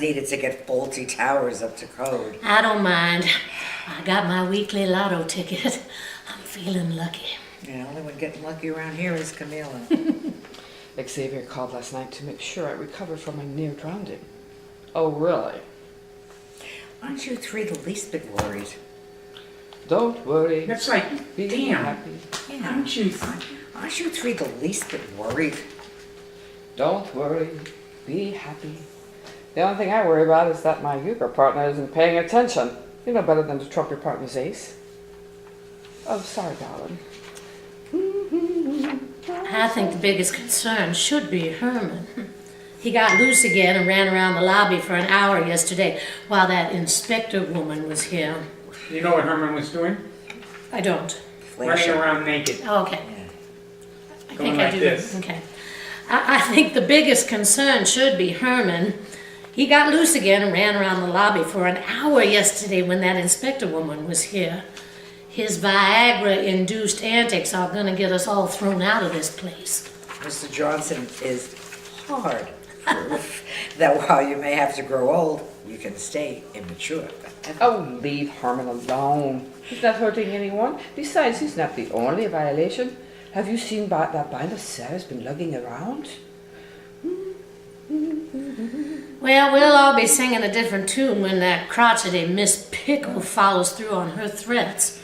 needed to get faulty towers up to code. I don't mind. I got my weekly lotto ticket. I'm feeling lucky. Yeah, only one getting lucky around here is Camilla. Xavier called last night to make sure I recovered from my near drowning. Oh, really? Aren't you three the least bit worried? Don't worry. That's like, Be damn. happy. Yeah. Aren't you? Aren't you three the least bit worried? Don't worry. Be happy. The only thing I worry about is that my euchre partner isn't paying attention. You know better than to trump your partner's ace. Oh, sorry, darling. I think the biggest concern should be Herman. He got loose again and ran around the lobby for an hour yesterday while that inspector woman was here. You know what Herman was doing? I don't. Running around naked. Okay. Yeah. I Going think like I do. this. Okay. I think the biggest concern should be Herman. He got loose again and ran around the lobby for an hour yesterday when that inspector woman was here. His Viagra-induced antics are going to get us all thrown out of this place. Mr. Johnson is hard proof that while you may have to grow old, you can stay immature. Oh, leave Herman alone. He's not hurting anyone. Besides, he's not the only violation. Have you seen that bind of Sarah's been lugging around? Well, we'll all be singing a different tune when that crotchety Miss Pickle follows through on her threats.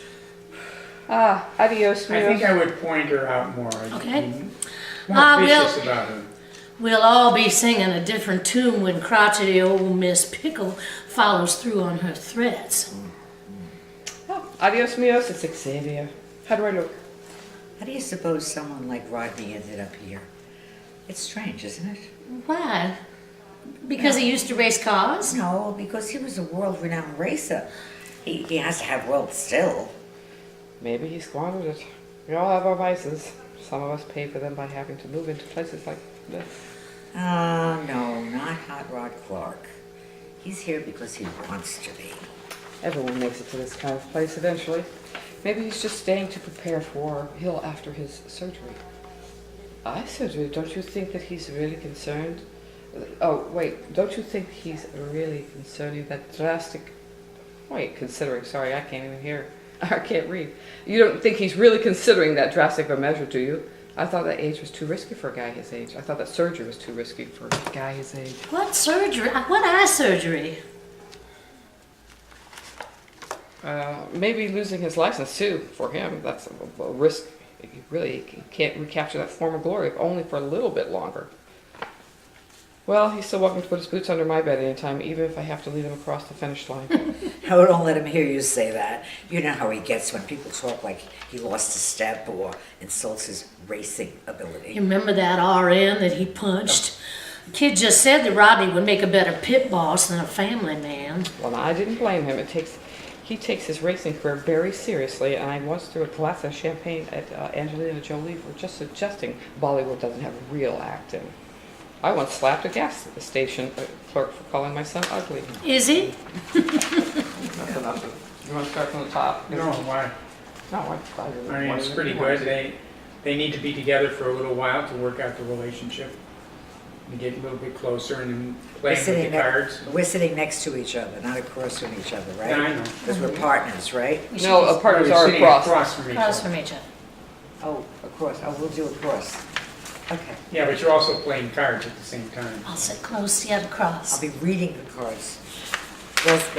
Ah, adios, I think Mio. I would point her out more. Okay. More We'll- vicious about her. We'll all be singing a different tune when crotchety old Miss Pickle follows through on her threats. Oh, adios, Mios. It's Xavier. How do I look? How do you suppose someone like Rodney ended up here? It's strange, isn't it? Why? Because he used to race cars? No, because he was a world-renowned racer. He has to have wealth still. Maybe he squandered it. We all have our vices. Some of us pay for them by having to move into places like this. No, not Hot Rod Clark. He's here because he wants to be. Everyone makes it to this kind of place eventually. Maybe he's just staying to prepare for Hill after his surgery. Eye surgery? Don't you think that he's really concerned? Oh, wait. Don't you think he's really concerning that drastic... Wait, considering. Sorry, I can't even hear. I can't read. You don't think he's really considering that drastic of a measure, do you? I thought that age was too risky for a guy his age. I thought that surgery was too risky for a guy his age. What surgery? What eye surgery? Maybe losing his license too for him. That's a risk. You really can't recapture that former glory, if only for a little bit longer. Well, he's still welcome to put his boots under my bed anytime, even if I have to lead him across the finish line. Oh, don't let him hear you say that. You know how he gets when people talk like he lost a step or insults his racing ability. You remember that RN that he punched? The kid just said that Rodney would make a better pit boss than a family man. Well, I didn't blame him. He takes his racing career very seriously, and I once threw a glass of champagne at Angelina Jolie for just suggesting Bollywood doesn't have real acting. I once slapped a gas station clerk for calling my son ugly. Is he? That's enough. You want to start from the top? No, why? No, I mean, it's pretty good. They need to be together for a little while to work out the relationship. And get a little bit closer and then play with the cards. We're sitting next to each other, not across from each other, right? Yeah, I know. Because we're partners, right? No, partners We're are sitting across. from each Across other. from each other. Oh, across. Oh, we'll do across. Okay. Yeah, but you're also playing cards at the same time. I'll sit close yet across. I'll be reading the cards. Both